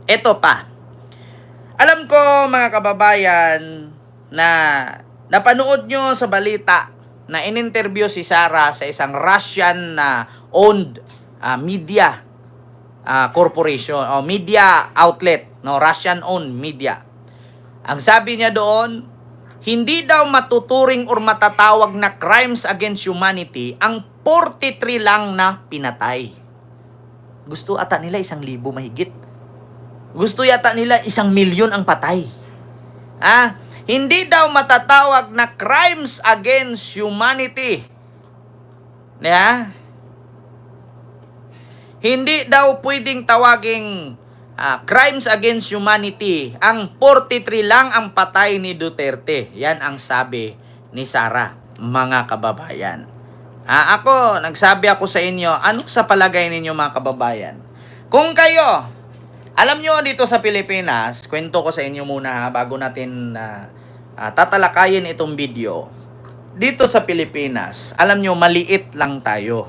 Ito pa. Alam ko mga kababayan na napanood nyo sa balita na in-interview si Sara sa isang Russian na owned media corporation o media outlet, no, Russian owned media. Ang sabi niya doon, hindi daw matuturing or matatawag na crimes against humanity ang 43 lang na pinatay. Gusto ata nila 1,000 mahigit. Gusto yata nila 1,000,000 ang patay. Hindi daw matatawag na crimes against humanity. Hindi daw pwedeng tawaging crimes against humanity. Ang 43 lang ang patay ni Duterte. Yan ang sabi ni Sara, mga kababayan. Nagsabi ako sa inyo, ano sa palagay ninyo mga kababayan? Kung kayo, alam nyo dito sa Pilipinas, kwento ko sa inyo muna bago natin tatalakayin itong video. Dito sa Pilipinas, alam nyo, maliit lang tayo.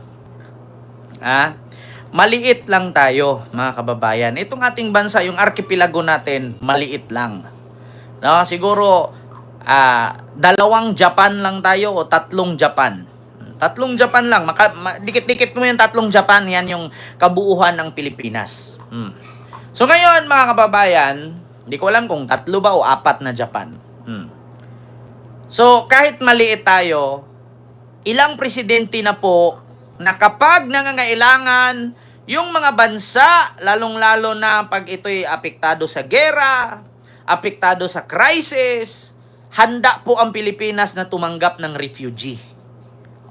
Maliit lang tayo, mga kababayan. Itong ating bansa, yung archipelago natin, maliit lang. No, siguro, 2 Japan lang tayo o 3 Japan. 3 Japan lang. Dikit-dikit mo yung 3 Japan, yan yung kabuuan ng Pilipinas. So ngayon, mga kababayan, hindi ko alam kung 3 ba o 4 na Japan. So, kahit maliit tayo, ilang presidente na po na kapag nangangailangan yung mga bansa, lalong-lalo na pag ito'y apektado sa gera, apektado sa crisis, handa po ang Pilipinas na tumanggap ng refugee.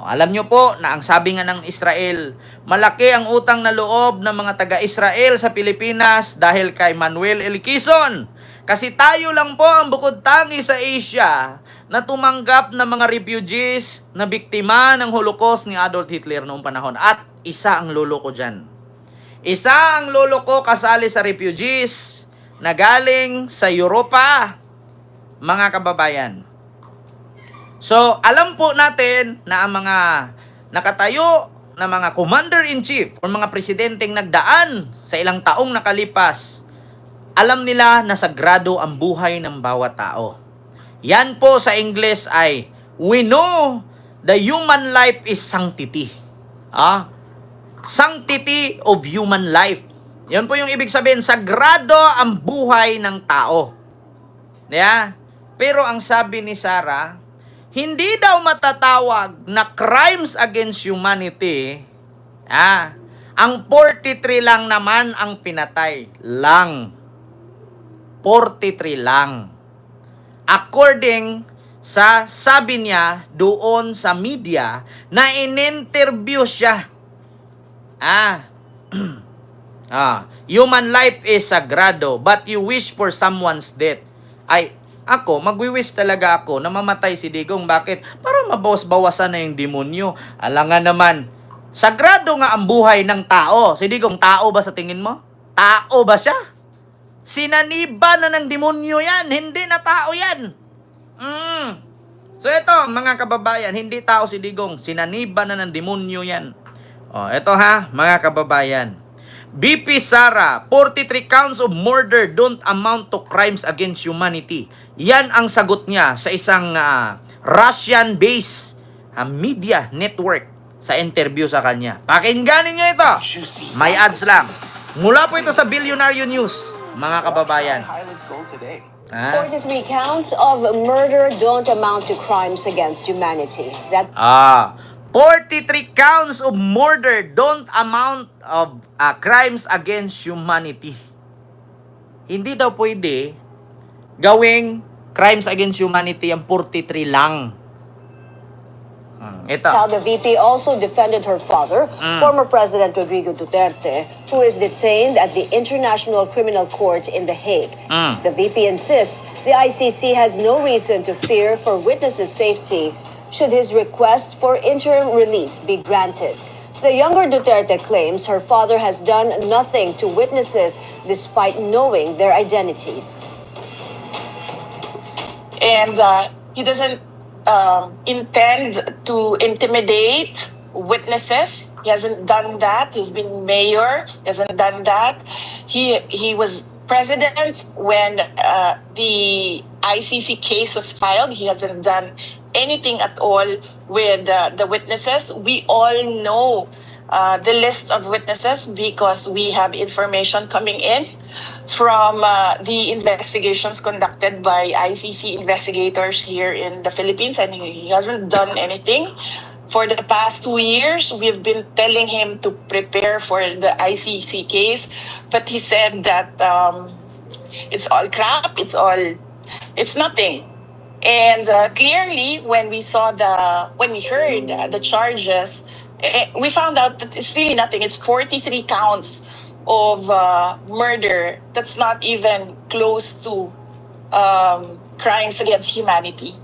Alam nyo po na ang sabi nga ng Israel, malaki ang utang na loob ng mga taga-Israel sa Pilipinas dahil kay Manuel L. Quezon. Kasi tayo lang po ang bukod tangi sa Asia na tumanggap ng mga refugees na biktima ng Holocaust ni Adolf Hitler noong panahon. At isa ang lolo ko dyan. Isa ang lolo ko kasali sa refugees na galing sa Europa, mga kababayan. So, alam po natin na ang mga nakatayo na mga commander-in-chief o mga presidenteng nagdaan sa ilang taong nakalipas, alam nila na sagrado ang buhay ng bawat tao. Yan po sa English ay, we know the human life is sanctity. Sanctity of human life. Yan po yung ibig sabihin, sagrado ang buhay ng tao. Pero ang sabi ni Sara, hindi daw matatawag na crimes against humanity. Ang 43 lang naman ang pinatay. 43 lang. According sa sabi niya doon sa media na in-interview siya. Human life is sagrado, but you wish for someone's death. Ako, magwi-wish talaga ako na mamatay si Digong. Bakit? Para mabawas-bawasan na yung demonyo. Alangan naman, sagrado nga ang buhay ng tao. Si Digong, tao ba sa tingin mo? Tao ba siya? Sinaniba na ng demonyo yan. Hindi na tao yan. So ito, mga kababayan, hindi tao si Digong. Sinaniba na ng demonyo yan. Ito mga kababayan. BP Sara, 43 counts of murder don't amount to crimes against humanity. Yan ang sagot niya sa isang Russian-based media network sa interview sa kanya. Pakingganin niyo ito. May ads lang. Mula po ito sa Billionaire News, mga kababayan. 43 counts of murder don't amount to crimes against humanity. 43 counts of murder don't amount of crimes against humanity. Hindi daw pwede gawing crimes against humanity ang 43 lang. Ito. The VP also defended her father, former President Rodrigo Duterte, who is detained at the International Criminal Court in The Hague. The VP insists the ICC has no reason to fear for witnesses' safety should his request for interim release be granted. The younger Duterte claims her father has done nothing to witnesses despite knowing their identities. And he doesn't intend to intimidate witnesses. He hasn't done that. He's been mayor. He hasn't done that. He was President, when the ICC case was filed, he hasn't done anything at all with the witnesses. We all know the list of witnesses because we have information coming in from the investigations conducted by ICC investigators here in the Philippines, and he hasn't done anything. For the past 2 years, we've been telling him to prepare for the ICC case, but he said that it's all crap, it's nothing. And clearly, when we heard the charges, we found out that it's really nothing. It's 43 counts of murder. That's not even close to crimes against humanity.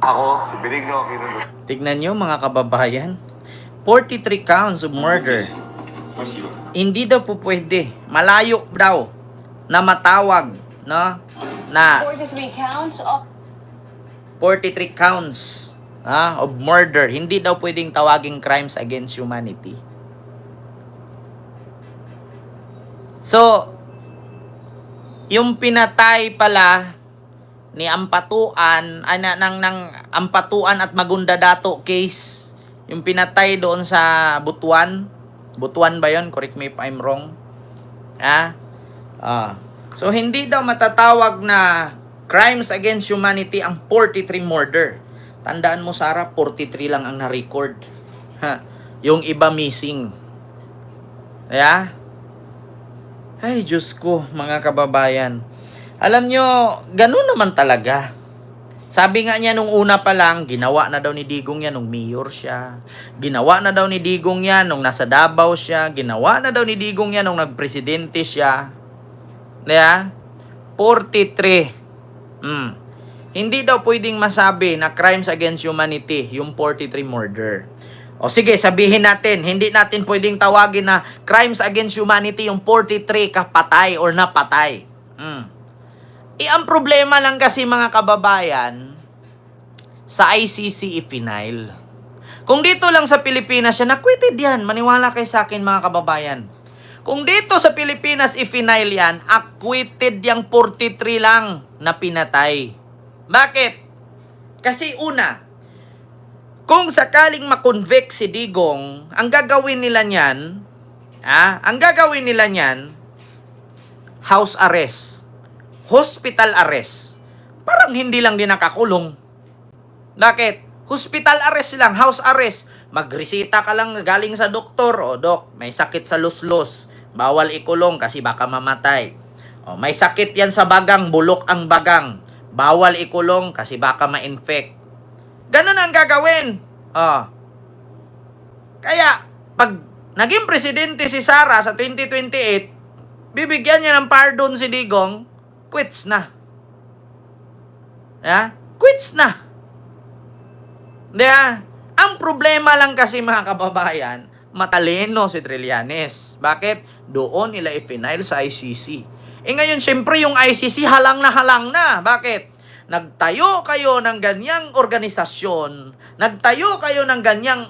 Ako, si Benigno Aquino. Tignan nyo mga kababayan, 43 counts of murder. Hindi daw po pwede. Malayo daw na matawag, no? Na 43 counts of 43 counts of murder. Hindi daw pwedeng tawaging crimes against humanity. So, yung pinatay pala ni Ampatuan, ng Ampatuan at Magunda Dato case, yung pinatay doon sa Butuan. Butuan ba yun? Correct me if I'm wrong. So, hindi daw matatawag na crimes against humanity ang 43 murder. Tandaan mo, Sarah, 43 lang ang na-record. Yung iba missing. Ay, Diyos ko, mga kababayan. Alam nyo, ganun naman talaga. Sabi nga niya nung una pa lang, ginawa na daw ni Digong yan nung mayor siya. Ginawa na daw ni Digong yan nung nasa Davao siya. Ginawa na daw ni Digong yan nung nagpresidente siya. 43. Hindi daw pwedeng masabi na crimes against humanity yung 43 murder. O sige, sabihin natin, hindi natin pwedeng tawagin na crimes against humanity yung 43 kapatay or napatay. Ang problema lang kasi mga kababayan, sa ICC i-final. Kung dito lang sa Pilipinas siya, acquitted yan. Maniwala kayo sa akin mga kababayan. Kung dito sa Pilipinas i-final yan, acquitted yung 43 lang na pinatay. Bakit? Kasi una, kung sakaling makonvict si Digong, ang gagawin nila niyan, house arrest. Hospital arrest. Parang hindi lang din nakakulong. Bakit? Hospital arrest lang, house arrest. Magresita ka lang galing sa doktor. O, dok, may sakit sa luslos. Bawal ikulong kasi baka mamatay. O, may sakit yan sa bagang, bulok ang bagang. Bawal ikulong kasi baka ma-infect. Ganun ang gagawin. Kaya, pag naging presidente si Sara sa 2028, bibigyan niya ng pardon si Digong, quits na. Quits na. Ang problema lang kasi mga kababayan, matalino si Trillanes. Bakit? Doon nila i-final sa ICC. Ngayon, syempre yung ICC halang na. Bakit? Nagtayo kayo ng ganyang organisasyon, nagtayo kayo ng ganyang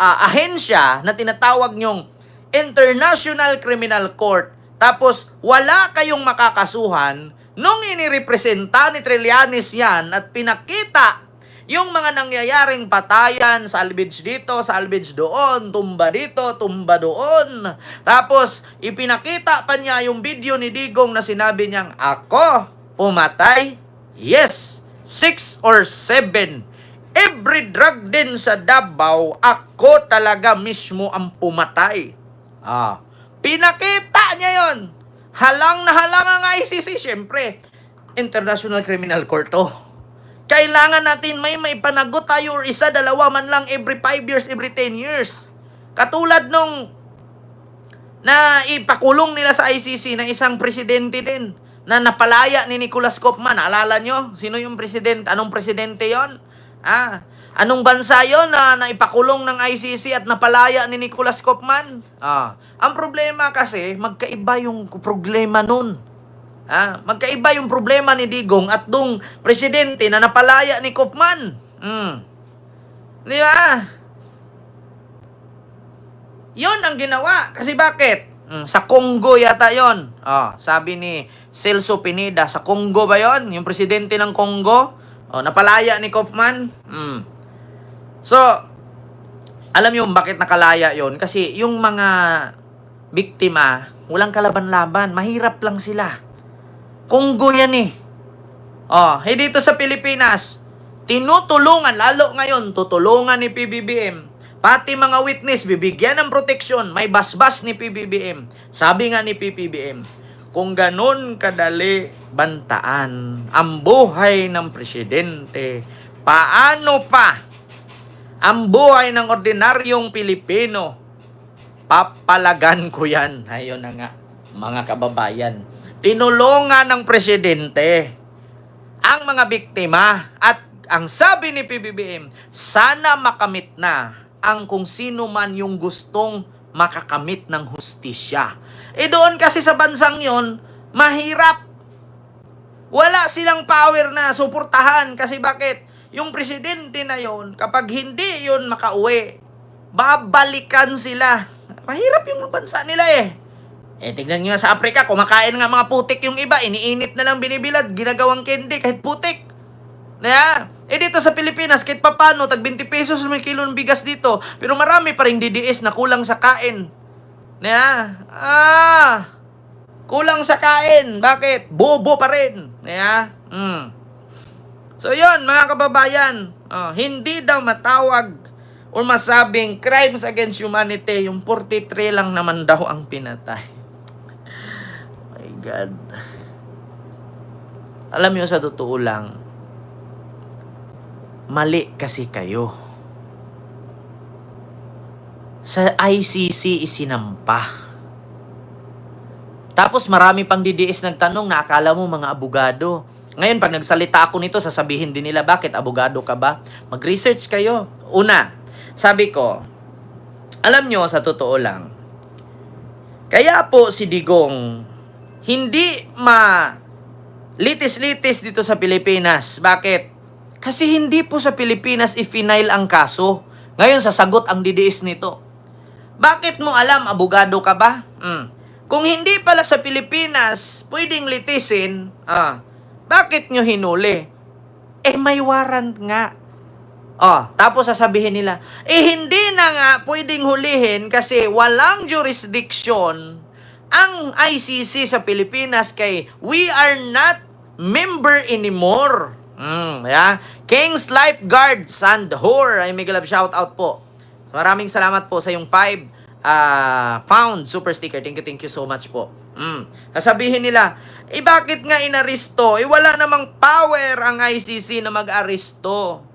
ahensya na tinatawag nyong International Criminal Court. Tapos, wala kayong makakasuhan nung inirepresenta ni Trillanes yan at pinakita yung mga nangyayaring patayan, salvage dito, salvage doon, tumba dito, tumba doon. Tapos, ipinakita pa niya yung video ni Digong na sinabi niyang, ako pumatay? Yes, 6 or 7. Every drug din sa Davao, ako talaga mismo ang pumatay. Pinakita niya yon. Halang na halang ang ICC. Siyempre, International Criminal Court to. Kailangan natin may panagot tayo or isa, dalawa man lang every 5 years, every 10 years. Katulad nung na ipakulong nila sa ICC na isang presidente din na napalaya ni Nicolas Kopman. Alala nyo? Sino yung presidente? Anong presidente yon? Anong bansa yon na naipakulong ng ICC at napalaya ni Nicolas Kopman? Ang problema kasi, magkaiba yung problema nun. Magkaiba yung problema ni Digong at dong presidente na napalaya ni Kopman. Di ba? Yun ang ginawa. Kasi bakit? Sa Congo yata yon. Sabi ni Celso Pineda, sa Congo ba yon? Yung presidente ng Congo? Napalaya ni Kaufman. So, alam niyo bakit nakalaya yon? Kasi yung mga biktima, walang kalaban-laban. Mahirap lang sila. Congo yan eh. Dito sa Pilipinas, tinutulungan, lalo ngayon, tutulungan ni PBBM. Pati mga witness, bibigyan ng proteksyon, may basbas ni PBBM. Sabi nga ni PBBM, kung ganon kadali bantaan ang buhay ng presidente, paano pa ang buhay ng ordinaryong Pilipino? Papalagan ko yan. Ayun na nga, mga kababayan. Tinulungan ng presidente ang mga biktima at ang sabi ni PBBM, sana makamit na ang kung sino man yung gustong makakamit ng hustisya. Doon kasi sa bansang yon, mahirap. Wala silang power na suportahan kasi bakit? Yung presidente na yon, kapag hindi yon makauwi, babalikan sila. Mahirap yung bansa nila eh. Tignan nyo sa Afrika, kumakain nga mga putik yung iba, iniinit na lang binibilad, ginagawang candy kahit putik. Dito sa Pilipinas, kahit papano, tag 20 pesos may kilo ng bigas dito, pero marami pa rin DDS na kulang sa kain. Kulang sa kain. Bakit? Bobo pa rin. So yon mga kababayan, hindi daw matawag o masabing crimes against humanity, yung 43 lang naman daw ang pinatay. My God. Alam niyo, sa totoo lang, mali kasi kayo. Sa ICC isinampa. Tapos marami pang DDS nagtanong na akala mo mga abogado. Ngayon, pag nagsalita ako nito, sasabihin din nila, bakit abogado ka ba? Mag-research kayo. Una, sabi ko, alam nyo, sa totoo lang, kaya po si Digong hindi litis-litis dito sa Pilipinas. Bakit? Kasi hindi po sa Pilipinas i-final ang kaso. Ngayon, sasagot ang DDS nito. Bakit mo alam, abogado ka ba? Kung hindi pala sa Pilipinas, pwedeng litisin, bakit nyo hinuli? May warrant nga. Tapos sasabihin nila, hindi na nga pwedeng hulihin kasi walang jurisdiction ang ICC sa Pilipinas kay we are not member anymore. King's Lifeguard Sandhor, ay mega love shout out po. Maraming salamat po sa yung 5 pound super sticker. Thank you so much po. Sasabihin nila, bakit nga inaresto? Wala namang power ang ICC na mag-aresto.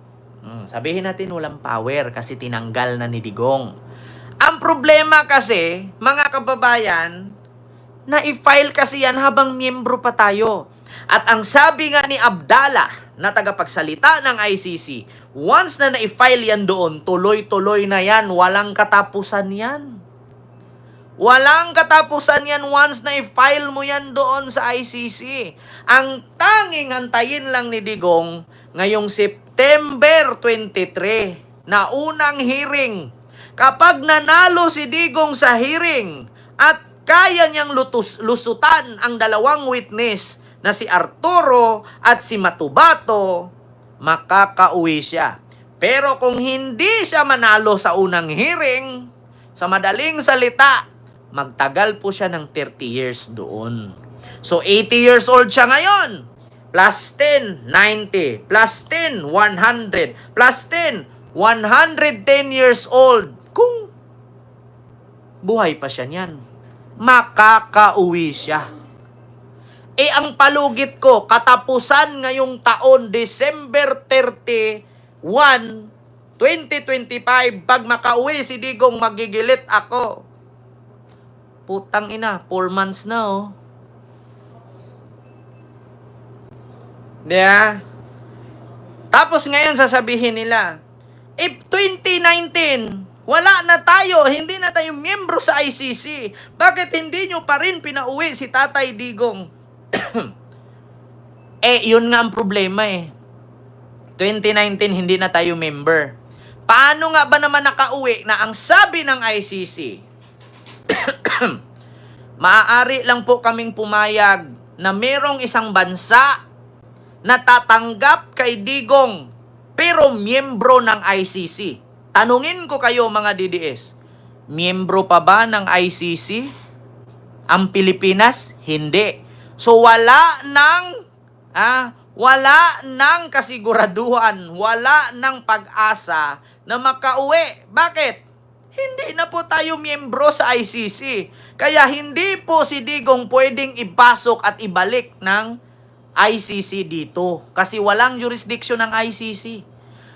Sabihin natin walang power kasi tinanggal na ni Digong. Ang problema kasi, mga kababayan, na i-file kasi yan habang miyembro pa tayo. At ang sabi nga ni Abdallah, na tagapagsalita ng ICC, once na na-file yan doon, tuloy-tuloy na yan, walang katapusan yan. Walang katapusan yan once na i-file mo yan doon sa ICC. Ang tanging antayin lang ni Digong, ngayong September 23, na unang hearing. Kapag nanalo si Digong sa hearing, at kaya niyang lusutan ang dalawang witness na si Arturo at si Matubato, makakauwi siya. Pero kung hindi siya manalo sa unang hearing, sa madaling salita, magtagal po siya ng 30 years doon. So 80 years old siya ngayon. Plus 10, 90. Plus 10, 100. Plus 10, 110 years old. Kung buhay pa siya niyan, makakauwi siya. Ang palugit ko, katapusan ngayong taon, December 31, 2025, pag makauwi si Digong, magigilit ako. Putang ina, 4 months na Tapos ngayon sasabihin nila, if 2019, wala na tayo, hindi na tayo miyembro sa ICC, bakit hindi nyo pa rin pinauwi si Tatay Digong? Yun nga ang problema 2019, hindi na tayo member. Paano nga ba naman nakauwi na ang sabi ng ICC, maaari lang po kaming pumayag na merong isang bansa na tatanggap kay Digong pero miyembro ng ICC. Tanungin ko kayo mga DDS, miyembro pa ba ng ICC ang Pilipinas? Hindi. So wala ng kasiguraduhan, wala ng pag-asa na makauwi. Bakit? Hindi na po tayo miyembro sa ICC. Kaya hindi po si Digong pwedeng ipasok at ibalik ng ICC dito. Kasi walang jurisdiction ng ICC.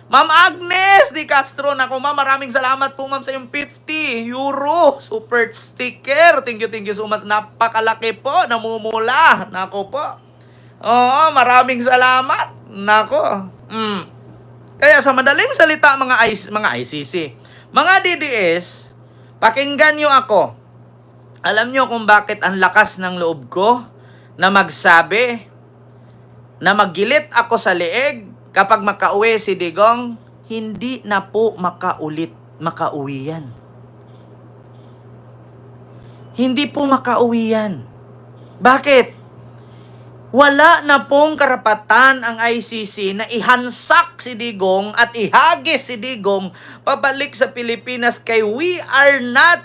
Ma'am Agnes Di Castro, nako ma'am, maraming salamat po ma'am sa yung 50 euro super sticker. Thank you so much. Napakalaki po, namumula. Nako po. Oo, maraming salamat. Nako. Kaya sa madaling salita mga ICC, mga DDS, pakinggan nyo ako. Alam nyo kung bakit ang lakas ng loob ko na magsabi na maggilit ako sa leeg kapag makauwi si Digong? Hindi na po makauwi yan. Hindi po makauwi yan. Bakit? Wala na pong karapatan ang ICC na ihansak si Digong at ihagis si Digong pabalik sa Pilipinas kay we are not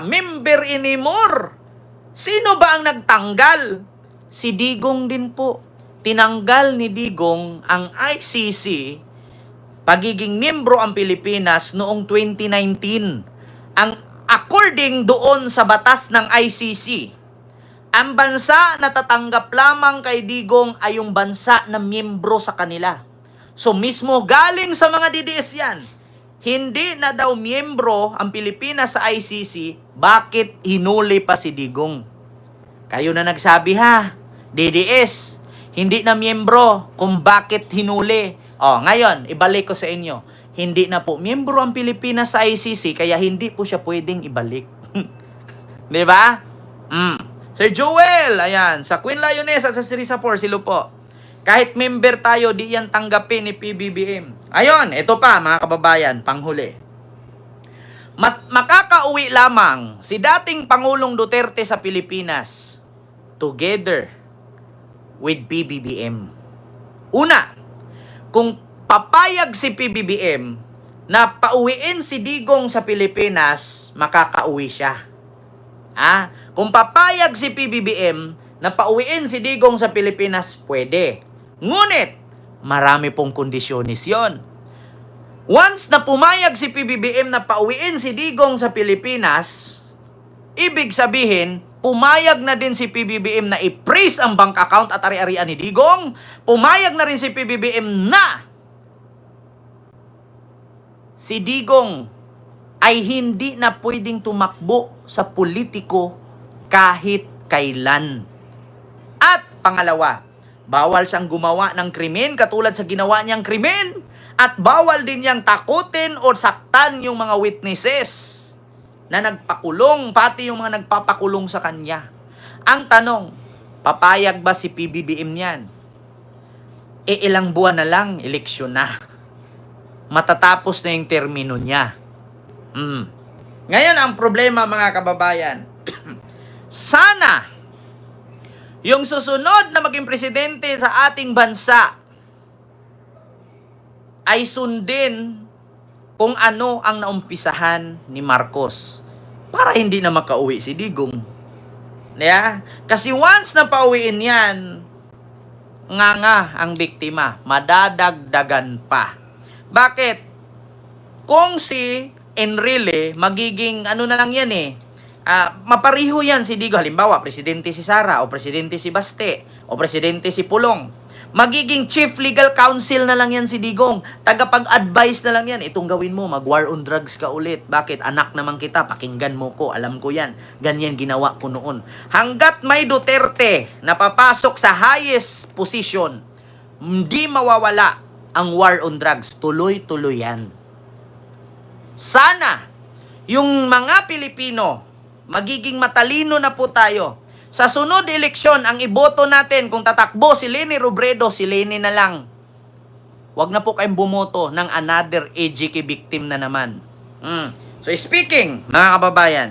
member anymore. Sino ba ang nagtanggal? Si Digong din po. Tinanggal ni Digong ang ICC, pagiging miyembro ang Pilipinas noong 2019. Ang according doon sa batas ng ICC, ang bansa na tatanggap lamang kay Digong ay yung bansa na miyembro sa kanila. So mismo galing sa mga DDS yan. Hindi na daw miyembro ang Pilipinas sa ICC, bakit hinuli pa si Digong? Kayo na nagsabi ha, DDS, hindi na miyembro kung bakit hinuli. Ngayon, ibalik ko sa inyo. Hindi na po miyembro ang Pilipinas sa ICC, kaya hindi po siya pwedeng ibalik. Di ba? Sir Joel, ayan, sa Queen Lioness at sa Sirisa 4, silo po. Kahit member tayo, di yan tanggapin ni PBBM. Ayun, ito pa mga kababayan, panghuli. Makakauwi lamang si dating Pangulong Duterte sa Pilipinas together with PBBM. Una, kung papayag si PBBM na pauwiin si Digong sa Pilipinas, makakauwi siya. Kung papayag si PBBM na pauwiin si Digong sa Pilipinas, pwede. Ngunit, marami pong kondisyonis yon. Once na pumayag si PBBM na pauwiin si Digong sa Pilipinas, ibig sabihin, pumayag na din si PBBM na i-freeze ang bank account at ari-arian ni Digong. Pumayag na rin si PBBM na si Digong ay hindi na pwedeng tumakbo sa politiko kahit kailan. At pangalawa, bawal siyang gumawa ng krimen katulad sa ginawa niyang krimen, at bawal din niyang takutin o saktan yung mga witnesses na nagpakulong, pati yung mga nagpapakulong sa kanya. Ang tanong, papayag ba si PBBM niyan? Ilang buwan na lang, eleksyon na. Matatapos na yung termino niya. Ngayon ang problema mga kababayan, sana yung susunod na maging presidente sa ating bansa ay sundin kung ano ang naumpisahan ni Marcos para hindi na makauwi si Digong. Yeah? Kasi once na pauwiin yan, nga ang biktima, madadagdagan pa. Bakit? Kung si Enrile, magiging ano na lang yan mapariho yan si Digong. Halimbawa, presidente si Sara, o presidente si Baste, o presidente si Pulong. Magiging chief legal counsel na lang yan si Digong. Tagapag-advise na lang yan. Itong gawin mo, mag-war on drugs ka ulit. Bakit? Anak naman kita, pakinggan mo ko. Alam ko yan. Ganyan ginawa ko noon. Hanggat may Duterte na papasok sa highest position, hindi mawawala ang war on drugs. Tuloy-tuloy yan. Sana, yung mga Pilipino, magiging matalino na po tayo. Sa sunod eleksyon, ang iboto natin, kung tatakbo si Leni Robredo, si Leni na lang. Huwag na po kayong bumoto ng another AGK victim na naman. So speaking, mga kababayan,